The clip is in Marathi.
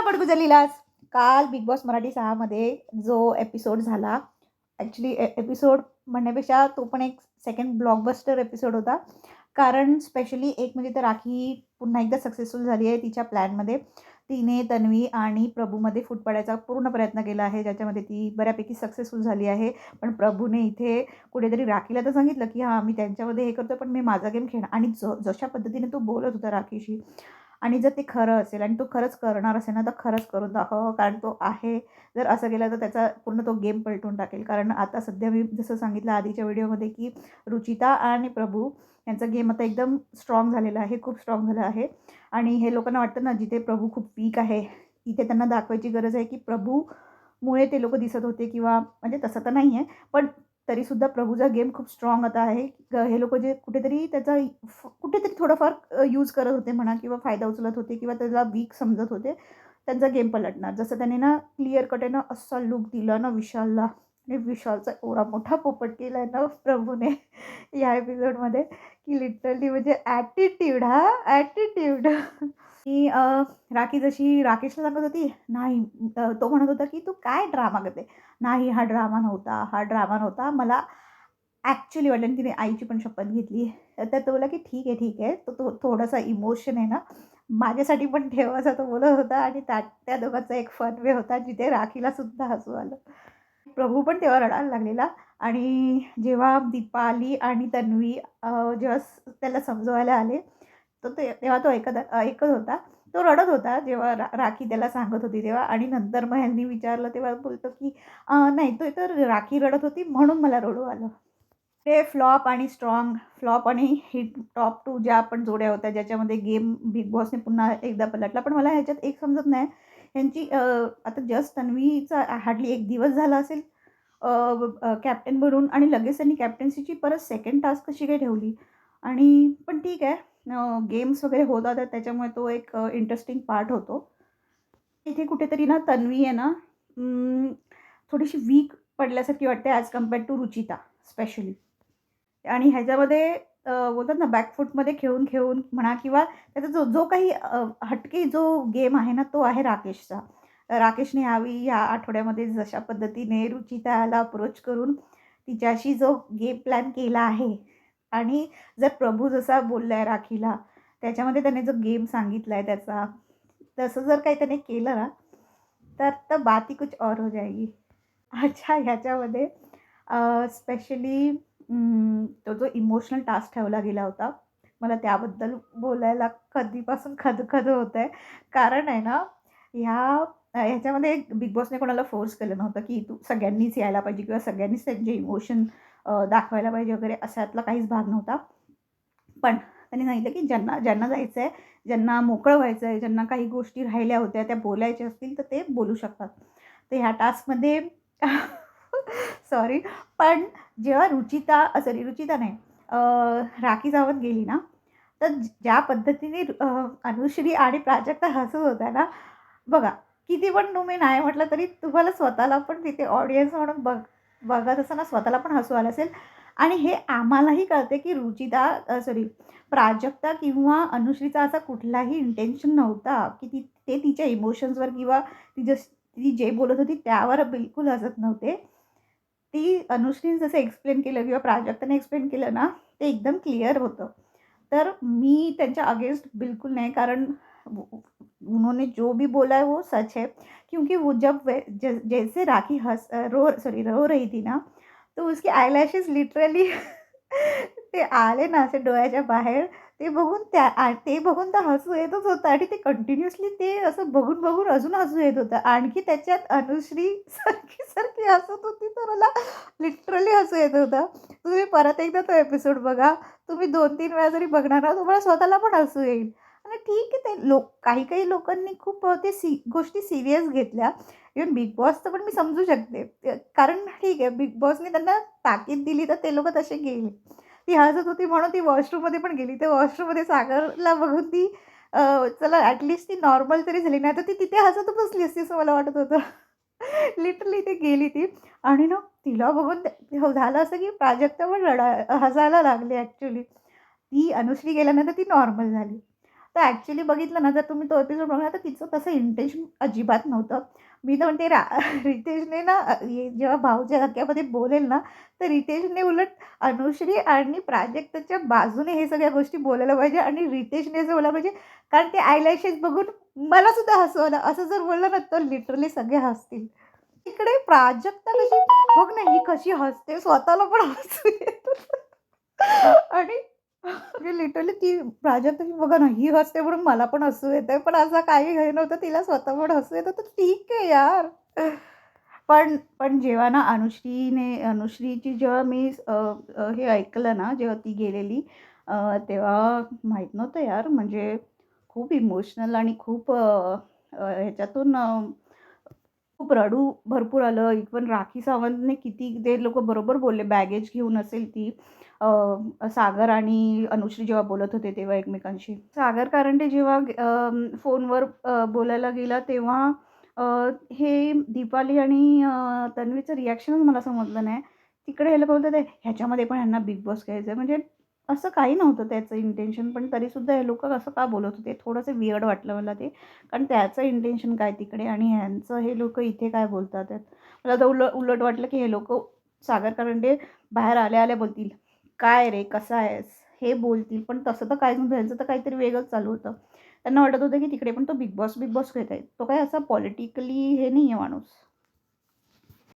बडगुजर लीलाज. काल बिग बॉस मराठी 6 मध्ये जो एपिसोड झाला, ॲक्चुअली एपिसोड म्हणण्यापेक्षा तो पण एक सेकंड ब्लॉकबस्टर एपिसोड होता. कारण स्पेशली एक म्हणजे तर राखी पुन्हा एकदा सक्सेसफुल झाली आहे तिच्या प्लॅनमध्ये. तिने तन्वी आणि प्रभूमध्ये फूट पाडायचा पूर्ण प्रयत्न केला आहे, ज्याच्यामध्ये ती बऱ्यापैकी सक्सेसफुल झाली आहे. पण प्रभूने इथे कुठेतरी राखीला तर सांगितलं, की हां, मी त्यांच्यामध्ये हे करतो, पण मी माझा गेम खेळणार. आणि जशा पद्धतीने तो बोलत होता राखीशी, आणि जर ते खरं असेल आणि तो खरंच करणार असेल ना, तर खरंच करून दाखवावं. कारण तो आहे. जर असं केलं तर त्याचा पूर्ण तो गेम पलटून टाकेल. कारण आता सध्या मी जसं सांगितलं आधीच्या व्हिडिओमध्ये, की रुचिता आणि प्रभू यांचा गेम आता एकदम स्ट्राँग झालेला आहे, खूप स्ट्राँग झाला आहे. आणि हे लोकांना वाटतं ना, जिथे प्रभू खूप वीक आहे, तिथे त्यांना दाखवायची गरज आहे, की प्रभूमुळे ते लोकं दिसत होते, किंवा म्हणजे तसं तर नाही आहे, पण तरीसुद्धा प्रभूचा गेम खूप स्ट्राँग आता आहे. हे लोकं जे कुठेतरी त्याचा कुठेतरी थोडंफार यूज करत होते म्हणा, किंवा फायदा उचलत होते, किंवा त्याला वीक समजत होते, त्यांचा गेम पलटणार. जसं त्याने ना क्लिअर कट आहे ना असा लूक दिला ना विशालला, आणि विशालचा एवढा मोठा पोपट केला आहे ना प्रभूने या एपिसोडमध्ये, की लिटरली म्हणजे ॲटिट्यूड ॲटिट्यूड. की राखी जशी राकेशला सांगत होती, नाही तो म्हणत होता, की "तू काय ड्रामा करते?" "नाही, हा ड्रामा नव्हता, हा ड्रामा नव्हता. मला ॲक्चुअली वाटलं." आणि तिने आईची पण शपथ घेतली. तर तो बोलला, की "ठीक आहे, ठीक आहे." तो तो थोडासा इमोशन आहे ना, माझ्यासाठी पण ठेव असा तो बोलत होता. आणि त्या दोघांचा एक फन वे होता, जिथे राखीला सुद्धा हसू आलं. प्रभू पण तेव्हा रडायला लागलेला. आणि जेव्हा दीपाली आणि तन्वी जेव्हा त्याला समजवायला आले, तर तेव्हा तो ऐकत होता. तो रडत होता जेव्हा राखी त्याला सांगत होती तेव्हा. आणि नंतर मग ह्यांनी विचारलं तेव्हा बोलतो, की नाही, तो तर राखी रडत होती म्हणून मला रडू आलं." ते फ्लॉप आणि स्ट्राँग, फ्लॉप आणि हिट टॉप 2 ज्या आपण जोड्या होत्या, ज्याच्यामध्ये गेम बिग बॉसने पुन्हा एकदा पलटला. पण मला ह्याच्यात एक समजत नाही, ह्यांची आता जस्ट तन्वीचा हार्डली 1 दिवस झाला असेल कॅप्टन बनून, आणि लगेच त्यांनी कॅप्टन्सीची परत सेकंड टास्क कशी काय ठेवली. आणि पण ठीक आहे, गेम्स वगैरे होतात त्याच्यामुळे तो एक इंटरेस्टिंग पार्ट होतो. इथे कुठेतरी ना तन्वी आहे ना, थोडीशी वीक पडल्यासारखी वाटते as compared to Ruchita specially. आणि ह्याच्यामध्ये बोलतात ना बॅकफूटमध्ये खेळून म्हणा, किंवा त्याचा जो जो काही हटके जो गेम आहे ना, तो आहे राकेशचा. राकेशने ह्या आठवड्यामध्ये जशा पद्धतीने रुचिताला अप्रोच करून तिच्याशी जो गेम प्लॅन केला आहे, आणि जर प्रभू जसा बोलला आहे राखीला, त्याच्यामध्ये त्याने जो गेम सांगितला आहे त्याचा, तसं जर काही त्याने केलं ना, तर बात ही कुछ और हो जाएगी. अच्छा, ह्याच्यामध्ये स्पेशली तो जो इमोशनल टास्क ठेवला गेला होता, मला त्याबद्दल बोलायला कधीपासून खदखद होत आहे. कारण आहे ना, ह्याच्यामध्ये बिग बॉसने कोणाला फोर्स केलं नव्हतं, की तू सगळ्यांनीच यायला पाहिजे, किंवा सगळ्यांनीच त्यांचे इमोशन दाखवायला पाहिजे वगैरे, अशातला काहीच भाग नव्हता. पण त्यांनी सांगितलं, की ज्यांना ज्यांना जायचं आहे, ज्यांना मोकळं व्हायचं आहे, ज्यांना काही गोष्टी राहिल्या होत्या त्या बोलायच्या असतील, तर ते बोलू शकतात. तर ह्या टास्कमध्ये सॉरी, पण जेव्हा रुचिता नाही, राखी सावंत गेली ना, तर ज्या पद्धतीने अनुश्री आणि प्राजक्ता हसत होत्या ना, बघा, किती पण तुम्ही नाही म्हटलं तरी तुम्हाला स्वतःला पण तिथे ऑडियन्स म्हणून बघत असताना स्वतःला पण हसू आलं असेल. आणि हे आम्हालाही कळते, की प्राजक्ता किंवा अनुश्रीचा असा कुठलाही इंटेन्शन नव्हता, की ते तिच्या इमोशन्सवर, किंवा ती जे बोलत होती त्यावर बिलकुल हसत नव्हते. ती अनुश्रीने जसं एक्सप्लेन केलं किंवा प्राजक्ताने एक्सप्लेन केलं ना, ते एकदम क्लिअर होतं. तर मी त्यांच्या अगेन्स्ट बिल्कुल नहीं, कारण उन्होंने जो भी बोला है वो सच है। क्योंकि वो जब जैसे राखी रो रही थी ना, तो उसके आयलॅशेस लिटरली ते आले ना असे डोळ्याच्या बाहेर. ते बघून तर हसू येतच होतं, आणि ते कंटिन्युअसली ते असं बघून अजून हसू येत होतं. आणखी त्याच्यात अनुश्री सारखी हसत होती, तर मला लिटरली हसू येत होतं. तुम्ही परत एकदा तो एपिसोड बघा. तुम्ही 2-3 वेळा जरी बघणार ना, तुम्हाला स्वतःला पण हसू येईल. आणि ठीक आहे, ते काही लोकांनी खूप ते गोष्टी सीरियस घेतल्या. इव्हन बिग बॉसचं पण मी समजू शकते. कारण ठीक आहे, बिग बॉसने त्यांना ताकीद दिली, तर ते लोकं तसे गेले. ती हसत होती म्हणून ती वॉशरूममध्ये पण गेली. त्या वॉशरूममध्ये सागरला बघून ती चला ॲटलीस्ट ती नॉर्मल तरी झाली. नाहीतर ती तिथे हसत बसली असती असं मला वाटत होतं. लिटरली ते गेली ती. आणि ना तिला बघून हो झालं असं, की प्राजक्ता पण हसायला लागली ॲक्चुअली. ती अनुश्री गेल्यानंतर ती नॉर्मल झाली. तर ॲक्च्युली बघितलं ना, जर तुम्ही तो एपिसोड बघला तर तिचं तसं इंटेन्शन अजिबात नव्हतं. मी तर म्हणते रितेशने ना जेव्हा भाऊच्या धक्क्यामध्ये बोलेल ना, तर रितेशने उलट अनुश्री आणि प्राजक्ताच्या बाजूने हे सगळ्या गोष्टी बोलायला पाहिजे आणि रितेशने असं बोलायला पाहिजे, कारण ते आयलॅशेस बघून मला सुद्धा हसू आलं. असं जर बोललं ना, तर लिटरली सगळे हसतील. इकडे प्राजक्ता कशी बघ ना, ही कशी हसते, स्वतःला पण हसू येतं. आणि म्हणजे लिटरली ती प्राजक्ताची बघा ना, ही हसते म्हणून मला पण हसू येतंय. पण असं काही हे नव्हतं, तिला स्वतः पण हसू येतं, तर ठीक आहे यार. पण जेव्हा ना अनुश्रीची जेव्हा मी हे ऐकलं ना, जेव्हा ती गेलेली तेव्हा माहीत नव्हतं यार, म्हणजे खूप इमोशनल आणि खूप ह्याच्यातून खूप रडू भरपूर आलं. इव्हन राखी सावंतने किती ते लोकं बरोबर बोलले, बॅगेज घेऊन असेल ती सागर आणि अनुश्री जेव्हा बोलत होते तेव्हा एकमेकांशी. सागर कारंडे जेव्हा फोनवर बोलायला गेला तेव्हा अ, हे दीपाली आणि तन्वीचं रिएक्शनच मला समजलं नाही. तिकडे हे लोकं बोलतात ह्याच्यामध्ये पण ह्यांना बिग बॉस घ्यायचं आहे. म्हणजे असं काही नव्हतं त्याचं इंटेन्शन, पण तरीसुद्धा हे लोकं असं का बोलत होते? थोडंसं वियर्ड वाटलं मला ते. कारण त्याचं इंटेन्शन काय तिकडे आणि ह्यांचं हे लोकं इथे काय बोलतात आहेत. मला तर उलट वाटलं की हे लोकं सागर कारंडे बाहेर आल्या-आल्या बोलतील, "काय रे, कसा आहेस?" हे बोलतील. पण तसं तर काहीच नव्हतं. ह्यांचं तर काहीतरी वेगळंच चालू होतं. त्यांना वाटत होतं की तिकडे पण तो बिग बॉस खेळत आहे. तो काय असा पॉलिटिकली हे नाही आहे माणूस.